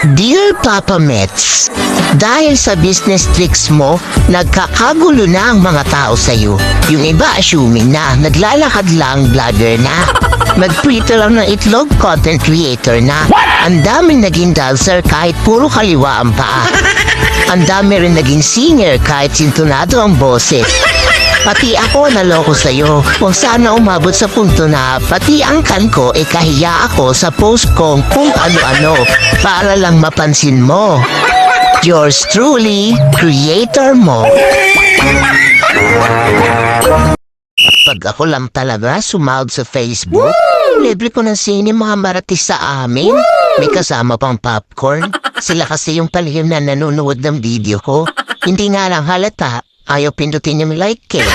Dear Papa Mets, dahil sa business tricks mo, nagkakagulo na ang mga tao sa'yo. Yung iba assuming na naglalakad lang, vlogger na. Mag-prito lang ng itlog, content creator na. Ang daming naging dancer kahit puro kaliwa ang paa. Ang dami rin naging singer kahit sintonado ang boses. Pati ako naloko sa'yo. Kung sana umabot sa punto na pati ang kan ko kahiya ako sa post kong kung ano-ano para lang mapansin mo. Yours truly, creator mo. Pag ako lang talaga sumahod sa Facebook, libre ko ng sine mga maratis sa amin. May kasama pang popcorn. Sila kasi yung palihim na nanonood ng video ko. Hindi nga lang halata. Ayaw pindutin yung like eh.